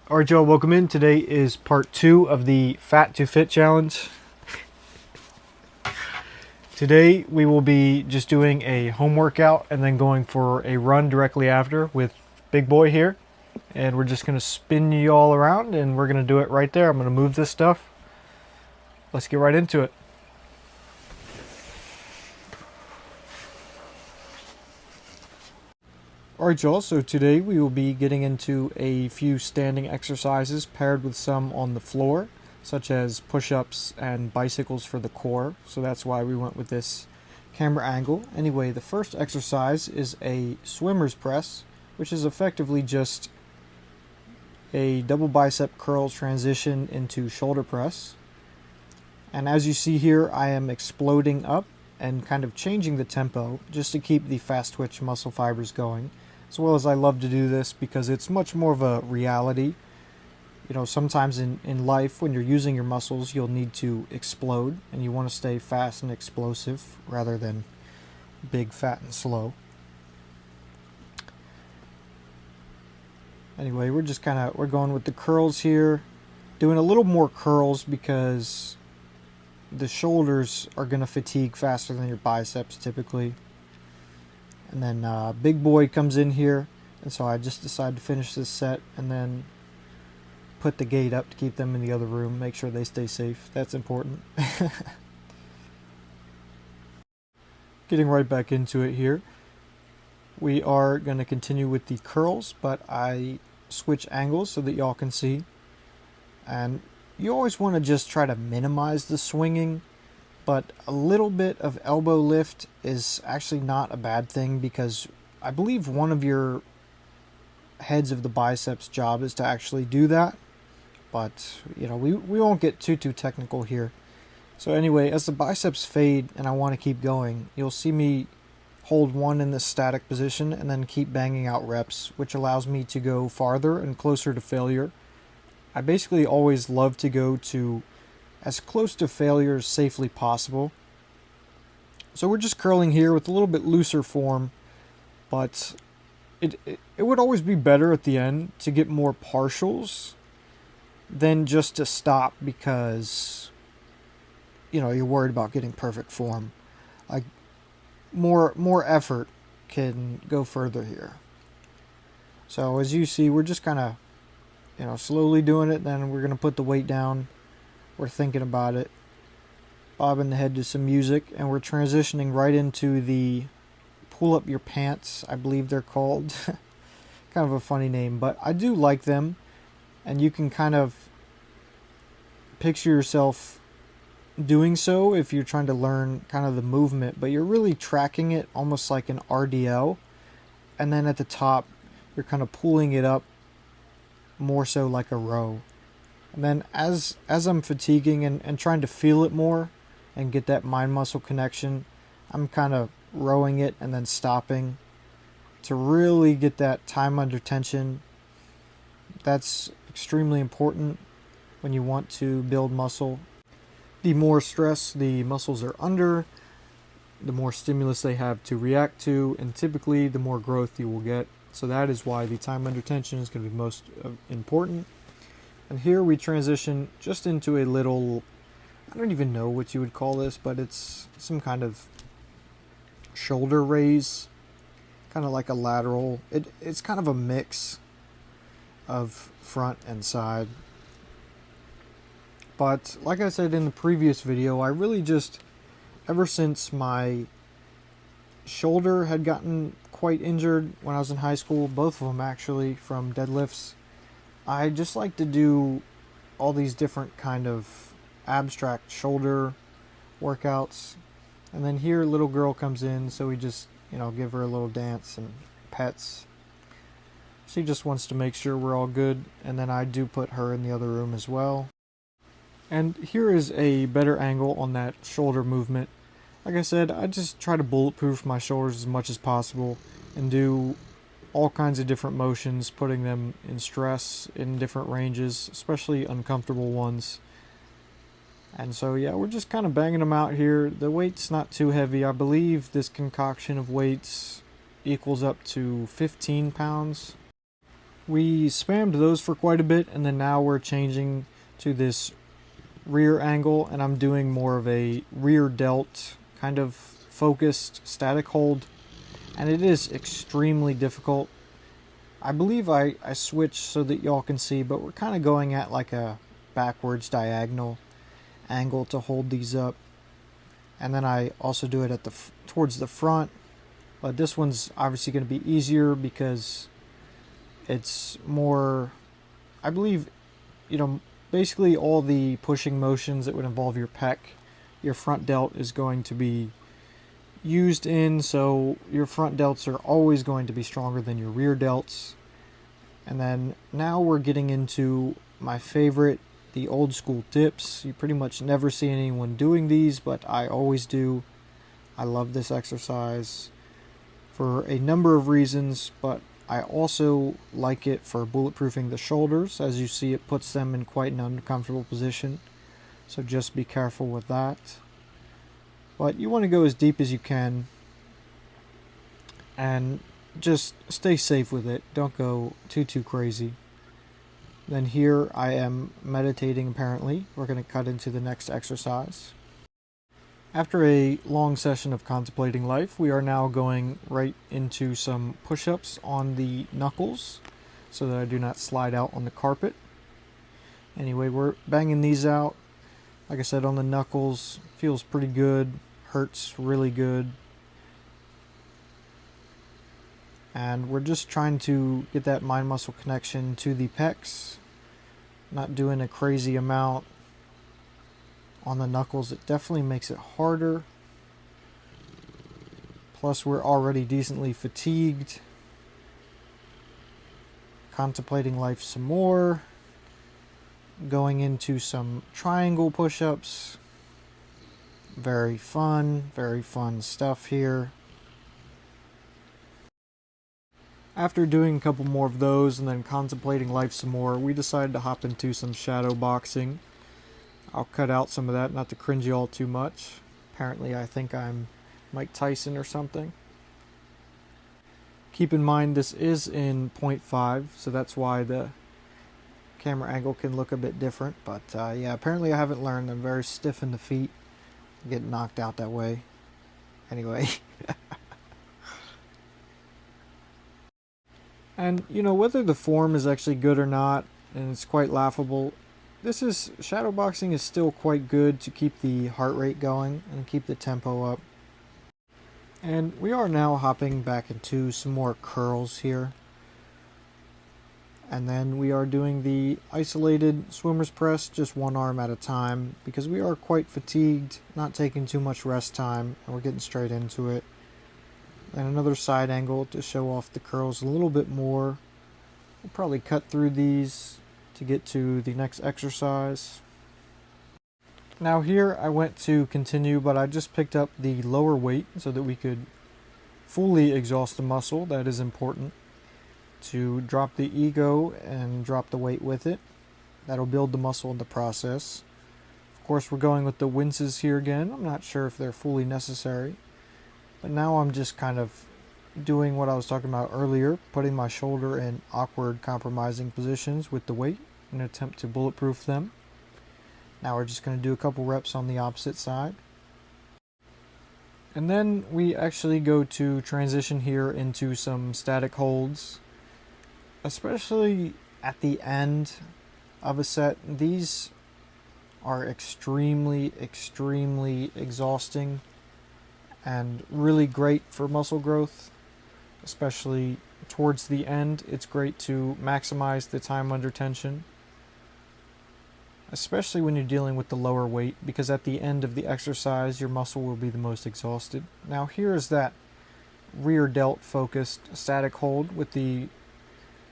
Alright y'all, welcome in. Today is part 2 of the Fat to Fit challenge. Today we will be just doing a home workout and then going for a run directly after with Big Boy here. And we're just going to spin you all around and we're going to do it right there. I'm going to move this stuff. Let's get right into it. Alright y'all, so today we will be getting into a few standing exercises paired with some on the floor, such as push-ups and bicycles for the core. So that's why we went with this camera angle. Anyway, the first exercise is a swimmer's press, which is effectively just a double bicep curl transition into shoulder press. And as you see here, I am exploding up and kind of changing the tempo just to keep the fast twitch muscle fibers going. As well as I love to do this because it's much more of a reality. You know, sometimes in life when you're using your muscles, you'll need to explode and you want to stay fast and explosive rather than big, fat, and slow. Anyway, we're going with the curls here. Doing a little more curls because the shoulders are going to fatigue faster than your biceps typically. And then Big Boy comes in here, and so I just decided to finish this set and then put the gate up to keep them in the other room, make sure they stay safe. That's important. Getting right back into it here. We are going to continue with the curls, but I switch angles so that y'all can see. And you always want to just try to minimize the swinging, but a little bit of elbow lift is actually not a bad thing because I believe one of your heads of the biceps job is to actually do that. But, you know, we won't get too technical here. So anyway, as the biceps fade and I want to keep going, you'll see me hold one in this static position and then keep banging out reps, which allows me to go farther and closer to failure. I basically always love to go to as close to failure as safely possible. So we're just curling here with a little bit looser form, but it would always be better at the end to get more partials than just to stop because, you know, you're worried about getting perfect form. Like more effort can go further here. So as you see, we're just kind of, you know, slowly doing it. Then we're going to put the weight down. We're thinking about it, bobbing the head to some music, and we're transitioning right into the pull up your pants, I believe they're called. Kind of a funny name, but I do like them, and you can kind of picture yourself doing so if you're trying to learn kind of the movement, but you're really tracking it almost like an RDL, and then at the top you're kind of pulling it up more so like a row. And then as I'm fatiguing and trying to feel it more and get that mind-muscle connection, I'm kind of rowing it and then stopping to really get that time under tension. That's extremely important when you want to build muscle. The more stress the muscles are under, the more stimulus they have to react to, and typically the more growth you will get. So that is why the time under tension is going to be most important. And here we transition just into a little, I don't even know what you would call this, but it's some kind of shoulder raise, kind of like a lateral. It's kind of a mix of front and side. But like I said in the previous video, I really just, ever since my shoulder had gotten quite injured when I was in high school, both of them actually from deadlifts, I just like to do all these different kind of abstract shoulder workouts. And then here little girl comes in, so we just, you know, give her a little dance and pets. She just wants to make sure we're all good, and then I do put her in the other room as well. And here is a better angle on that shoulder movement. Like I said, I just try to bulletproof my shoulders as much as possible and do all kinds of different motions, putting them in stress in different ranges, especially uncomfortable ones. And so yeah, we're just kind of banging them out here. The weight's not too heavy. I believe this concoction of weights equals up to 15 pounds. We spammed those for quite a bit, and then now we're changing to this rear angle, and I'm doing more of a rear delt kind of focused static hold, and it is extremely difficult. I believe I switched so that y'all can see, but we're kind of going at like a backwards diagonal angle to hold these up, and then I also do it at the towards the front, but this one's obviously going to be easier because it's more, I believe, basically all the pushing motions that would involve your pec, your front delt is going to be used in, so your front delts are always going to be stronger than your rear delts. And then now we're getting into my favorite, the old school dips. You pretty much never see anyone doing these, but I always do. I love this exercise for a number of reasons, but I also like it for bulletproofing the shoulders. As you see, it puts them in quite an uncomfortable position, so just be careful with that. But you want to go as deep as you can and just stay safe with it. Don't go too crazy. Then here I am meditating apparently. We're going to cut into the next exercise. After a long session of contemplating life, we are now going right into some push-ups on the knuckles so that I do not slide out on the carpet. Anyway, we're banging these out. Like I said, on the knuckles, feels pretty good, hurts really good. And we're just trying to get that mind-muscle connection to the pecs, not doing a crazy amount on the knuckles. It definitely makes it harder. Plus, we're already decently fatigued. Contemplating life some more. Going into some triangle push-ups. Very fun stuff here. After doing a couple more of those and then contemplating life some more, we decided to hop into some shadow boxing. I'll cut out some of that, not to cringe you all too much. Apparently I think I'm Mike Tyson or something. Keep in mind this is in 0.5, so that's why the camera angle can look a bit different. But yeah, apparently I haven't learned. I'm very stiff in the feet. I get knocked out that way. Anyway. And, whether the form is actually good or not, and it's quite laughable, shadowboxing is still quite good to keep the heart rate going and keep the tempo up. And we are now hopping back into some more curls here. And then we are doing the isolated swimmer's press, just one arm at a time, because we are quite fatigued, not taking too much rest time, and we're getting straight into it. And another side angle to show off the curls a little bit more. We'll probably cut through these to get to the next exercise. Now here I went to continue, but I just picked up the lower weight so that we could fully exhaust the muscle. That is important. To drop the ego and drop the weight with it. That'll build the muscle in the process. Of course, we're going with the winces here again. I'm not sure if they're fully necessary. But now I'm just kind of doing what I was talking about earlier, putting my shoulder in awkward compromising positions with the weight in an attempt to bulletproof them. Now we're just going to do a couple reps on the opposite side. And then we actually go to transition here into some static holds, especially at the end of a set. These are extremely exhausting and really great for muscle growth, especially towards the end. It's great to maximize the time under tension, especially when you're dealing with the lower weight, because at the end of the exercise your muscle will be the most exhausted. Now here is that rear delt focused static hold with the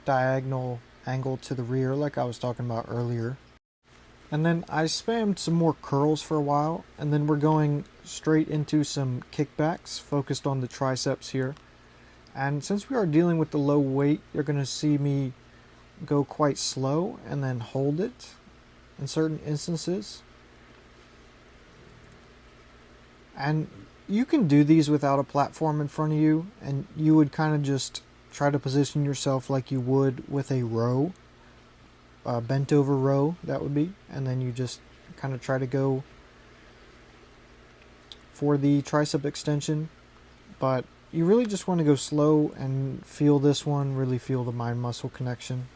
diagonal angle to the rear like I was talking about earlier. And then I spammed some more curls for a while, and then we're going straight into some kickbacks focused on the triceps here. And since we are dealing with the low weight, you're going to see me go quite slow and then hold it in certain instances. And you can do these without a platform in front of you, and you would kind of just try to position yourself like you would with a row, bent over row, that would be, and then you just kind of try to go for the tricep extension, but you really just want to go slow and feel this one, really feel the mind muscle connection.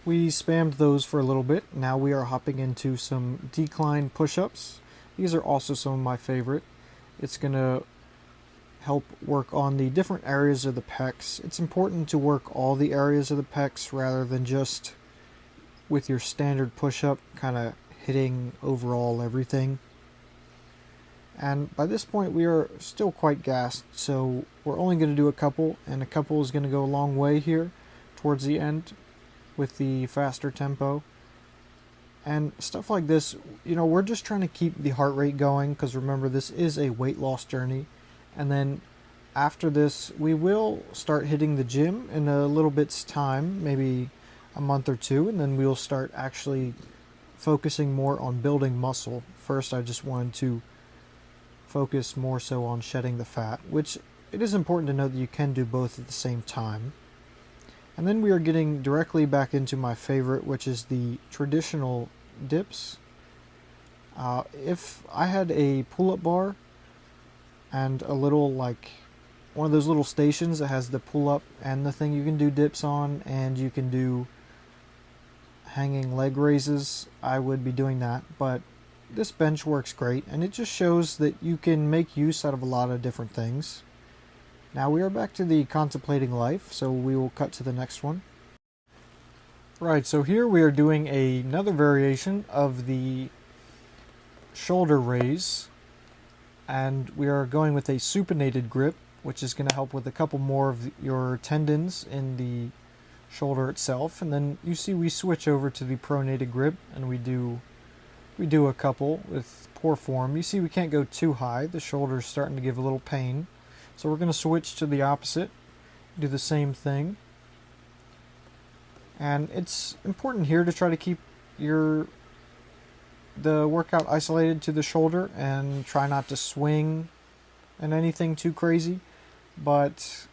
We spammed those for a little bit. Now we are hopping into some decline push-ups. These are also some of my favorite. It's going to help work on the different areas of the pecs. It's important to work all the areas of the pecs rather than just with your standard push-up kind of hitting overall everything. And by this point we are still quite gassed, so we're only going to do a couple, and a couple is going to go a long way here towards the end with the faster tempo. And stuff like this, you know, we're just trying to keep the heart rate going, because remember, this is a weight loss journey. And then after this we will start hitting the gym in a little bit's time, maybe a month or two, and then we'll start actually focusing more on building muscle. First I just wanted to focus more so on shedding the fat, which it is important to note that you can do both at the same time. And then we are getting directly back into my favorite, which is the traditional dips. If I had a pull-up bar and a little, like one of those little stations that has the pull-up and the thing you can do dips on, and you can do hanging leg raises, I would be doing that. But this bench works great, and it just shows that you can make use out of a lot of different things. Now we are back to the contemplating life, so we will cut to the next one. Right, so here we are doing another variation of the shoulder raise, and we are going with a supinated grip, which is going to help with a couple more of your tendons in the shoulder itself. And then you see we switch over to the pronated grip, and we do a couple with poor form. You see we can't go too high, the shoulder's starting to give a little pain. So we're going to switch to the opposite, do the same thing. And it's important here to try to keep the workout isolated to the shoulder and try not to swing and anything too crazy. But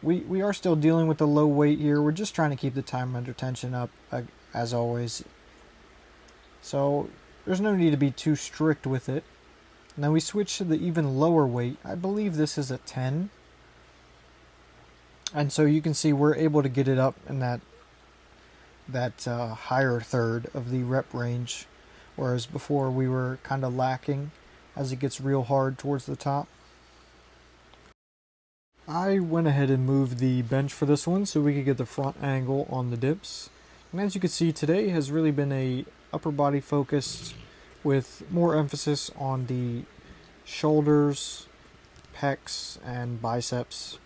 we are still dealing with the low weight here. We're just trying to keep the time under tension up, as always. So there's no need to be too strict with it. Now we switch to the even lower weight. I believe this is a 10. And so you can see we're able to get it up in that higher third of the rep range, whereas before we were kind of lacking as it gets real hard towards the top. I went ahead and moved the bench for this one so we could get the front angle on the dips. And as you can see, today has really been a upper body focused, with more emphasis on the shoulders, pecs, and biceps.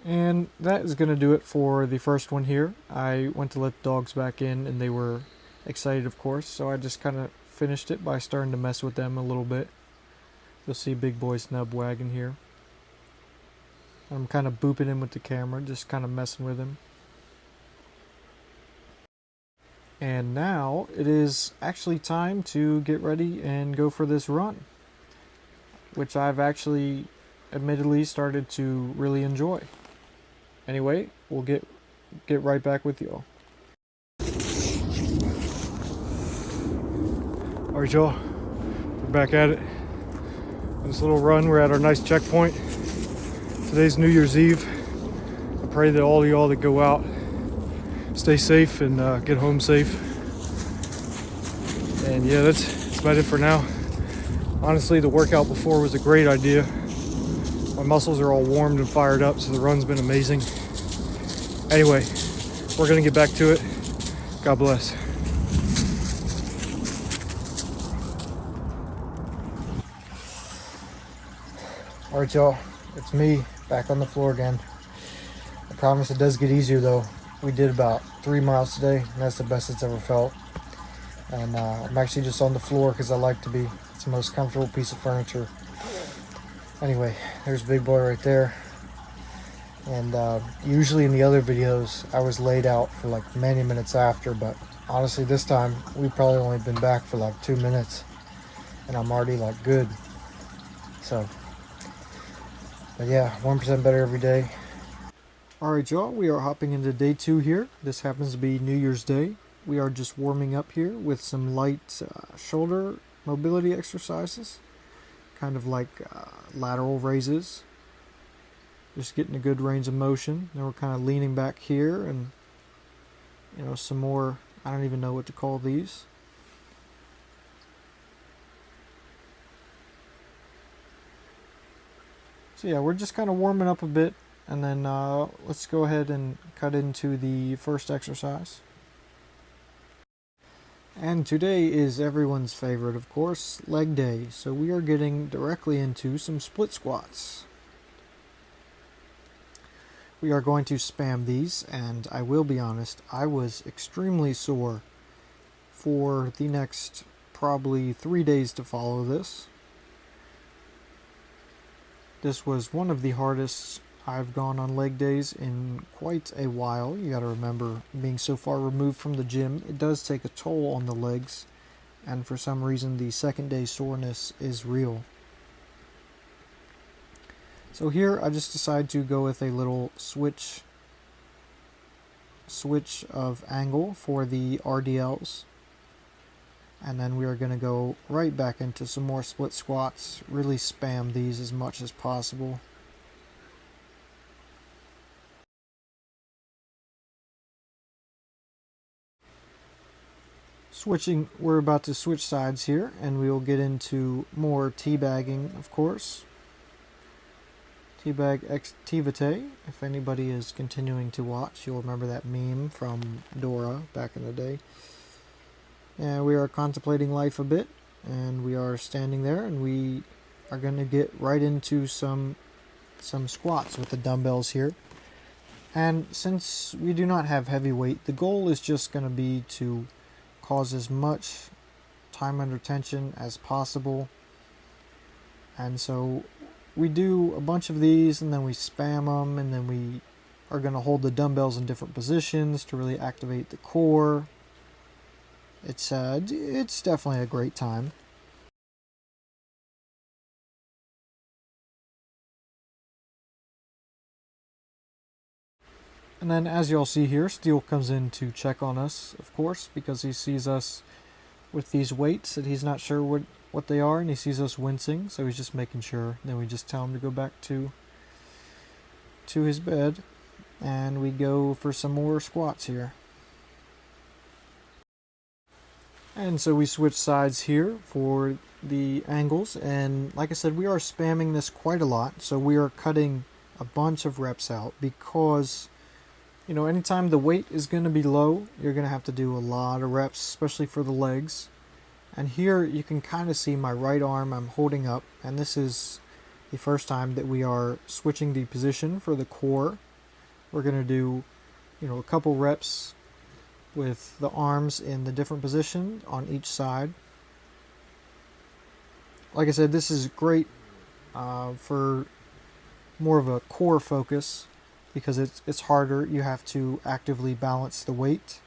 And that is going to do it for the first one here. I went to let the dogs back in, and they were excited, of course, so I just kind of finished it by starting to mess with them a little bit. You'll see Big Boy's nub wagging here. I'm kind of booping him with the camera, just kind of messing with him. And now it is actually time to get ready and go for this run, which I've actually admittedly started to really enjoy. Anyway, we'll get right back with y'all. Alright y'all, we're back at it. This little run, we're at our nice checkpoint. Today's New Year's Eve. I pray that all of y'all that go out stay safe and get home safe. And yeah, that's about it for now. Honestly, the workout before was a great idea. My muscles are all warmed and fired up, so the run's been amazing. Anyway, we're gonna get back to it. God bless. All right, y'all, it's me back on the floor again. I promise it does get easier though. We did about 3 miles today, and that's the best it's ever felt. And I'm actually just on the floor because I like to be. It's the most comfortable piece of furniture. Anyway, there's Big Boy right there. And usually in the other videos, I was laid out for like many minutes after, but honestly this time, we've probably only been back for like 2 minutes. and I'm already like good. So, but yeah, 1% better every day. Alright y'all, we are hopping into day 2 here. This happens to be New Year's Day. We are just warming up here with some light shoulder mobility exercises. Kind of like lateral raises. Just getting a good range of motion. Then we're kind of leaning back here and, you know, some more, I don't even know what to call these. So yeah, we're just kind of warming up a bit, and then let's go ahead and cut into the first exercise. And today is everyone's favorite, of course, leg day. So we are getting directly into some split squats. We are going to spam these, and I will be honest, I was extremely sore for the next probably 3 days to follow this. This was one of the hardest I've gone on leg days in quite a while. You gotta remember, being so far removed from the gym, it does take a toll on the legs, and for some reason the second day soreness is real. So here I just decided to go with a little switch of angle for the RDLs. And then we are going to go right back into some more split squats. Really spam these as much as possible. We're about to switch sides here, and we will get into more teabagging, of course. Teabag activite. If anybody is continuing to watch, you'll remember that meme from Dora back in the day. And we are contemplating life a bit, and we are standing there, and we are going to get right into some squats with the dumbbells here. And since we do not have heavy weight, the goal is just going to be to cause as much time under tension as possible. And so we do a bunch of these, and then we spam them, and then we are going to hold the dumbbells in different positions to really activate the core. It's definitely a great time. And then, as y'all see here, Steele comes in to check on us, of course, because he sees us with these weights that he's not sure what they are, and he sees us wincing, so he's just making sure. Then we just tell him to go back to his bed, and we go for some more squats here. And so we switch sides here for the angles, and like I said, we are spamming this quite a lot, so we are cutting a bunch of reps out because, you know, anytime the weight is going to be low, you're going to have to do a lot of reps, especially for the legs. And here you can kind of see my right arm I'm holding up, and this is the first time that we are switching the position for the core. We're going to do, you know, a couple reps with the arms in the different position on each side. Like I said, this is great for more of a core focus because it's harder. You have to actively balance the weight.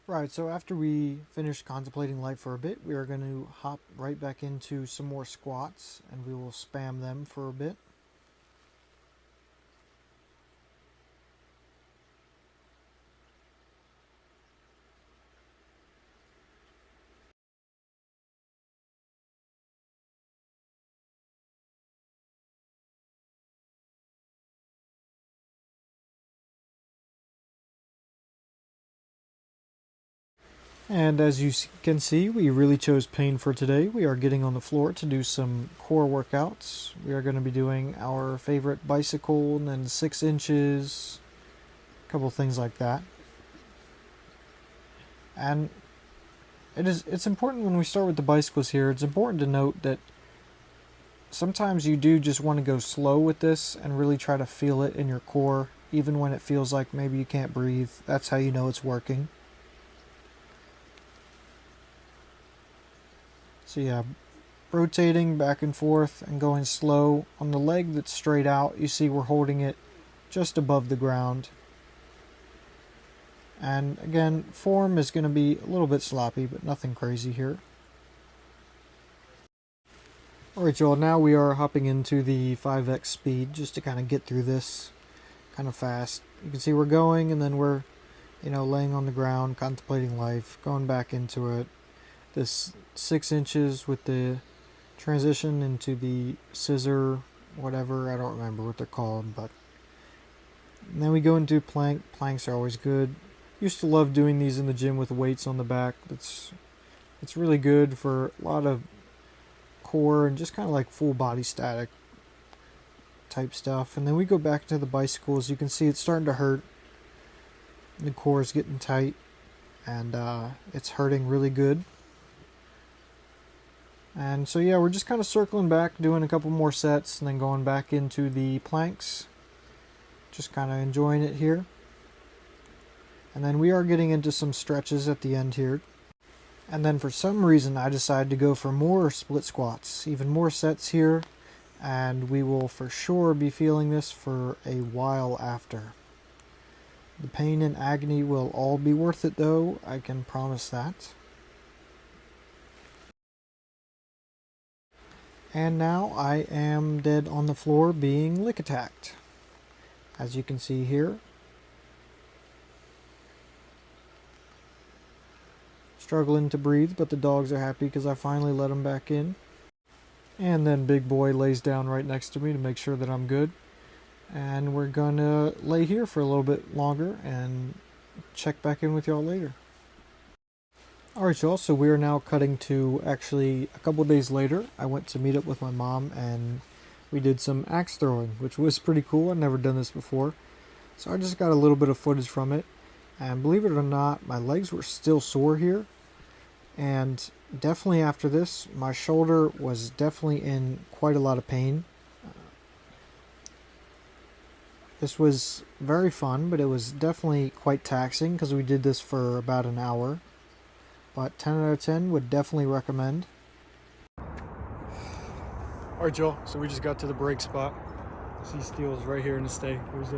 Right, so after we finish contemplating life for a bit, we are going to hop right back into some more squats, and we will spam them for a bit. And as you can see, we really chose pain for today. We are getting on the floor to do some core workouts. We are going to be doing our favorite bicycle, and then 6 inches, a couple things like that. And it's important when we start with the bicycles here, it's important to note that sometimes you do just want to go slow with this and really try to feel it in your core, even when it feels like maybe you can't breathe. That's how you know it's working. So yeah, rotating back and forth and going slow. On the leg that's straight out, you see we're holding it just above the ground. And again, form is going to be a little bit sloppy, but nothing crazy here. Alright y'all, now we are hopping into the 5x speed just to kind of get through this kind of fast. You can see we're going and then we're, laying on the ground, contemplating life, going back into it. This 6 inches with the transition into the scissor, whatever, I don't remember what they're called, but and then we go into plank. Planks are always good. Used to love doing these in the gym with weights on the back. It's really good for a lot of core and just kind of like full body static type stuff. And then we go back to the bicycles. You can see it's starting to hurt. The core is getting tight and it's hurting really good. And so yeah, we're just kind of circling back, doing a couple more sets and then going back into the planks. Just kind of enjoying it here. And then we are getting into some stretches at the end here. And then for some reason I decided to go for more split squats, even more sets here, and we will for sure be feeling this for a while after. The pain and agony will all be worth it though, I can promise that. And now I am dead on the floor being lick attacked. As you can see here. Struggling to breathe, but the dogs are happy because I finally let them back in. And then Big Boy lays down right next to me to make sure that I'm good. And we're gonna lay here for a little bit longer and check back in with y'all later. Alright y'all, so we are now cutting to actually a couple days later. I went to meet up with my mom and we did some axe throwing, which was pretty cool. I've never done this before. So I just got a little bit of footage from it. And believe it or not, my legs were still sore here. And definitely after this, my shoulder was definitely in quite a lot of pain. This was very fun, but it was definitely quite taxing because we did this for about an hour. But 10 out of 10 would definitely recommend. Alright y'all, so we just got to the break spot. See Steele's right here in the stay. There's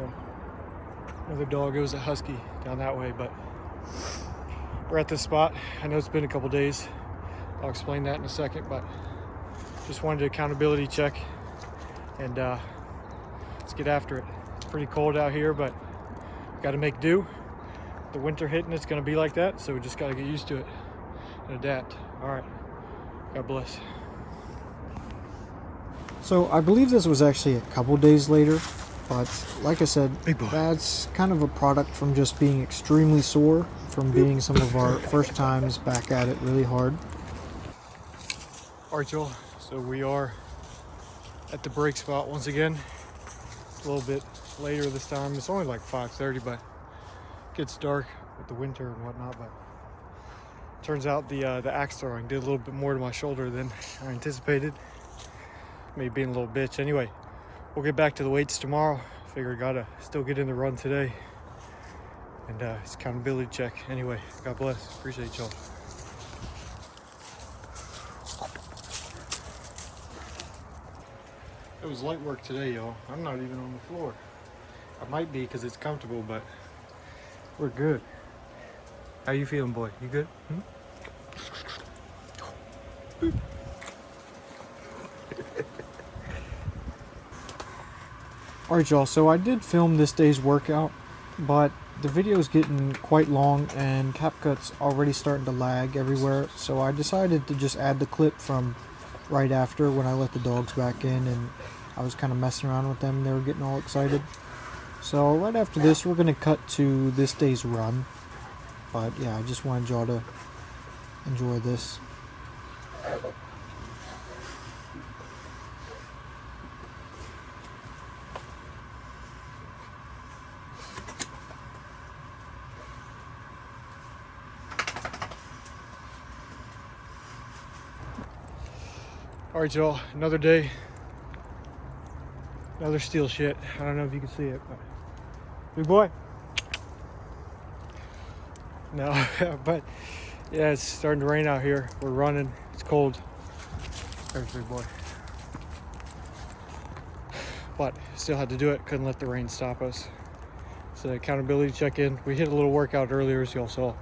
another dog. It was a husky down that way, but we're at this spot. I know it's been a couple days. I'll explain that in a second, but just wanted an accountability check and let's get after it. It's pretty cold out here, but got to make do. The winter hitting, it's going to be like that, so we just got to get used to it and adapt. All right, God bless. So I believe this was actually a couple days later, but like I said, that's kind of a product from just being extremely sore from being some of our first times back at it really hard. Alright y'all, so we are at the break spot once again. It's a little bit later this time. It's only like 5:30, but it gets dark with the winter and whatnot. But turns out the axe throwing did a little bit more to my shoulder than I anticipated. Me being a little bitch. Anyway, we'll get back to the weights tomorrow. Figure gotta still get in the run today. And it's accountability check. Anyway, God bless. Appreciate y'all. It was light work today, y'all. I'm not even on the floor. I might be because it's comfortable, but we're good. How you feeling, boy? You good? Alright y'all, so I did film this day's workout, but the video is getting quite long and CapCut's already starting to lag everywhere, so I decided to just add the clip from right after when I let the dogs back in and I was kind of messing around with them and they were getting all excited. So right after this we're going to cut to this day's run, but yeah, I just wanted y'all to enjoy this. Alright y'all, another day, another steel shit. I don't know if you can see it, but big boy. No, but yeah, it's starting to rain out here. We're running, it's cold. There's big boy. But still had to do it, couldn't let the rain stop us. So accountability check-in. We hit a little workout earlier, as y'all saw,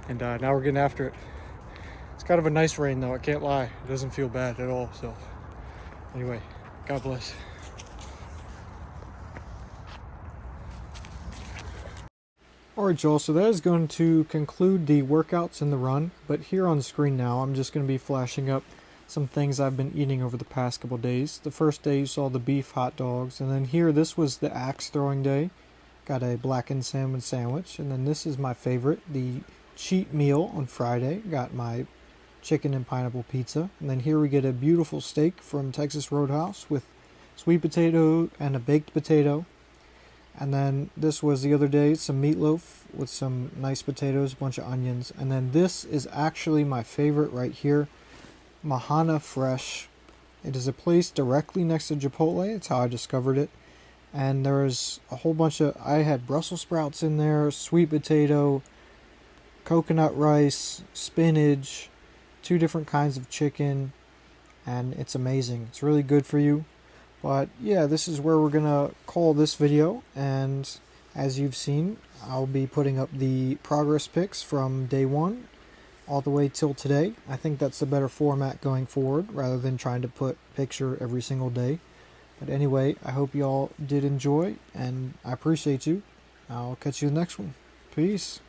and now we're getting after it. It's kind of a nice rain though, I can't lie. It doesn't feel bad at all. So anyway, God bless. Alright y'all, so that is going to conclude the workouts and the run, but here on the screen now I'm just going to be flashing up some things I've been eating over the past couple days. The first day you saw the beef hot dogs, and then here this was the axe throwing day. Got a blackened salmon sandwich, and then this is my favorite, the cheat meal on Friday. Got my chicken and pineapple pizza, and then here we get a beautiful steak from Texas Roadhouse with sweet potato and a baked potato. And then this was the other day, some meatloaf with some nice potatoes, a bunch of onions. And then this is actually my favorite right here, Mahana Fresh. It is a place directly next to Chipotle. It's how I discovered it. And there's a whole bunch of, I had Brussels sprouts in there, sweet potato, coconut rice, spinach, 2 different kinds of chicken. And it's amazing. It's really good for you. But yeah, this is where we're gonna call this video, and as you've seen, I'll be putting up the progress pics from day 1 all the way till today. I think that's the better format going forward, rather than trying to put picture every single day. But anyway, I hope y'all did enjoy, and I appreciate you. I'll catch you in the next one. Peace.